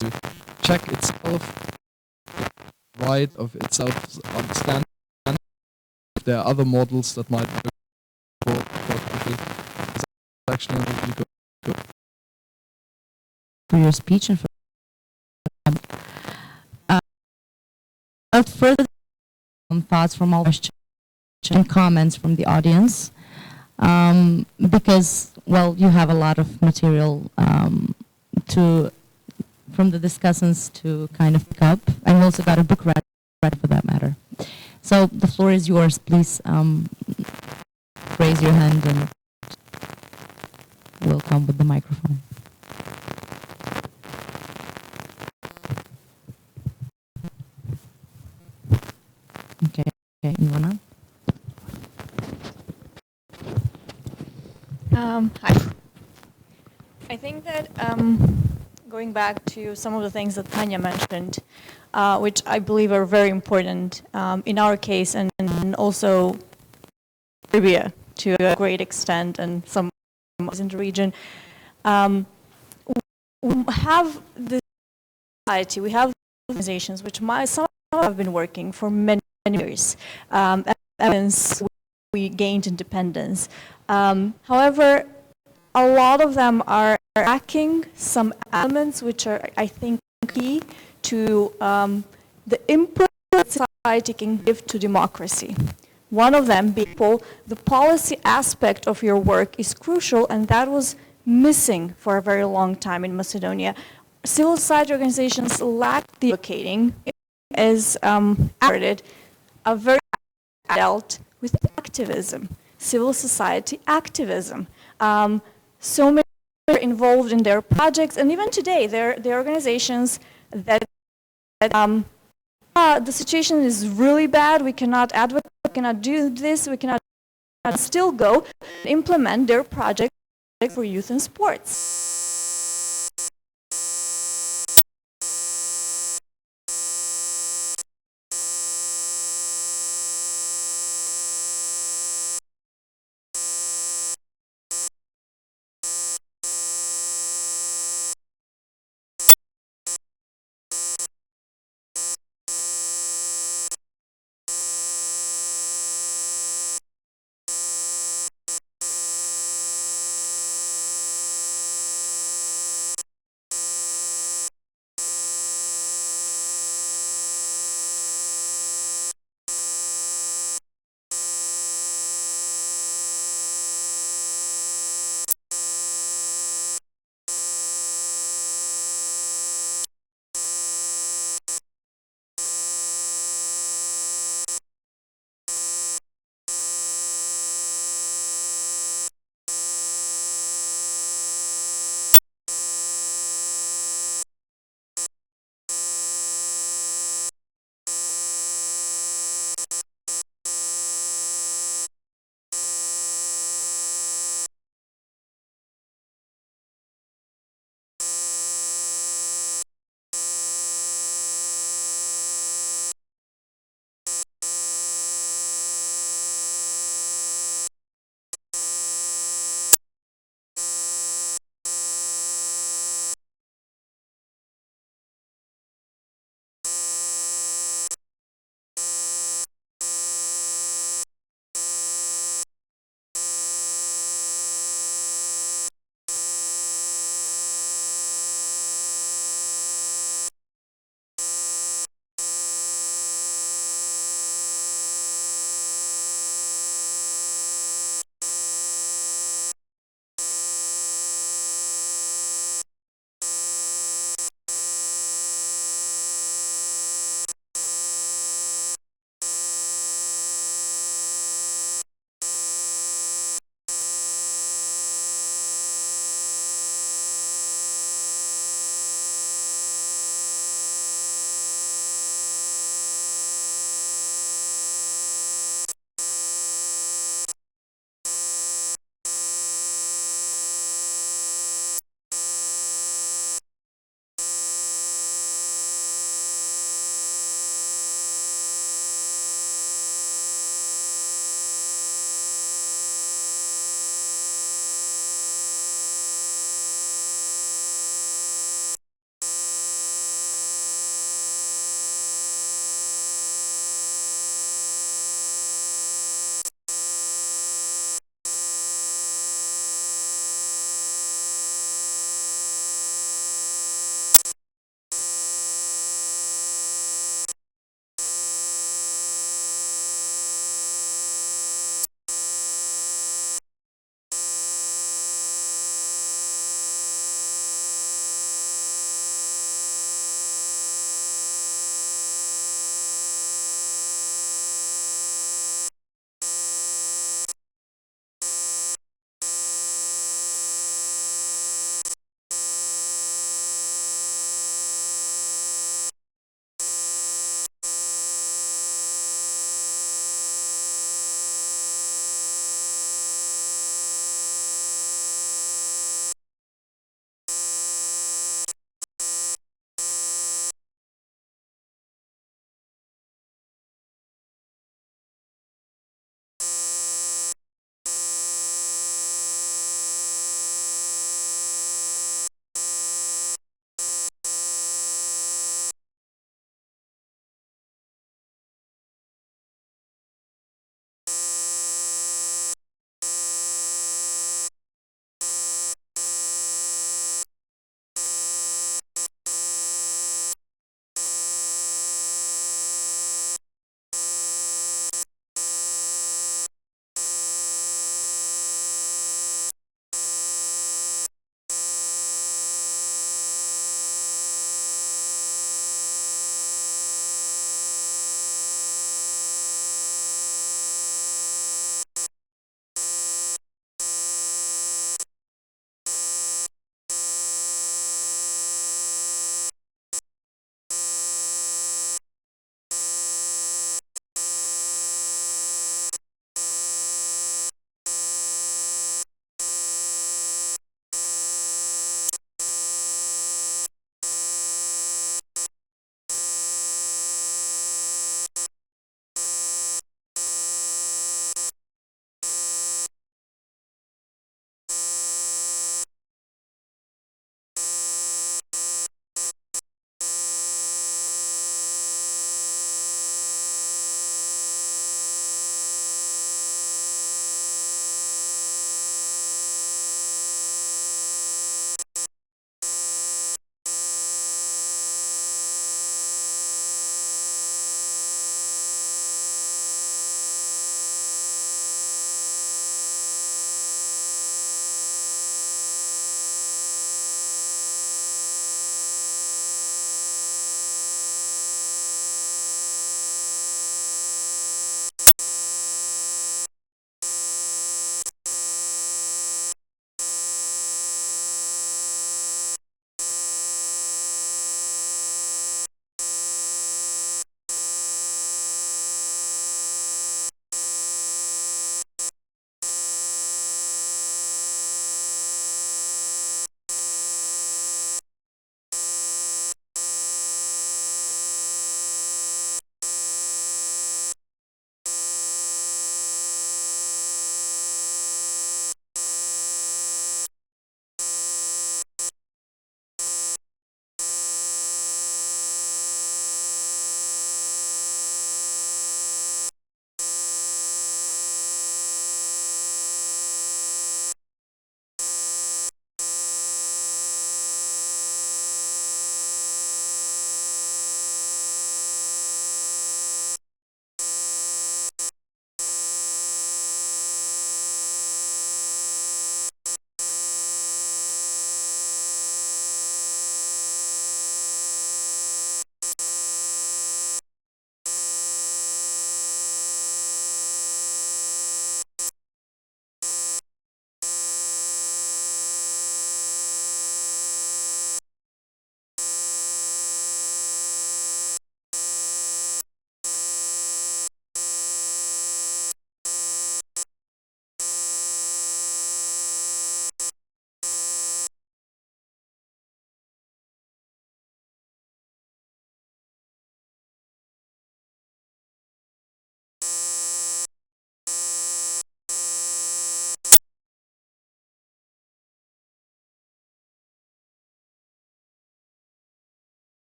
to check itself, right of itself, understand if there are other models that might work perfectly. Actually, really good. For your speech and for further thoughts from all questions and comments from the audience, because, well, you have a lot of material from the discussants to kind of pick up, and we also got a book read for that matter. So the floor is yours. Please raise your hand and we'll come with the microphone. Okay, Ivana. Hi. I think that going back to some of the things that Tanya mentioned, which I believe are very important in our case, and also Serbia to a great extent, and some in the region, we have this society, we have organizations which some have been working for many years, since we gained independence. However, a lot of them are lacking some elements which are, I think, key to the input that society can give to democracy. One of them being the policy aspect of your work is crucial, and that was missing for a very long time in Macedonia. Civil society organizations lack the advocating, as asserted, a very dealt with activism, civil society activism. So many are involved in their projects, and even today, they're organizations that the situation is really bad, we cannot advocate, we cannot do this, we cannot still go implement their project for youth and sports.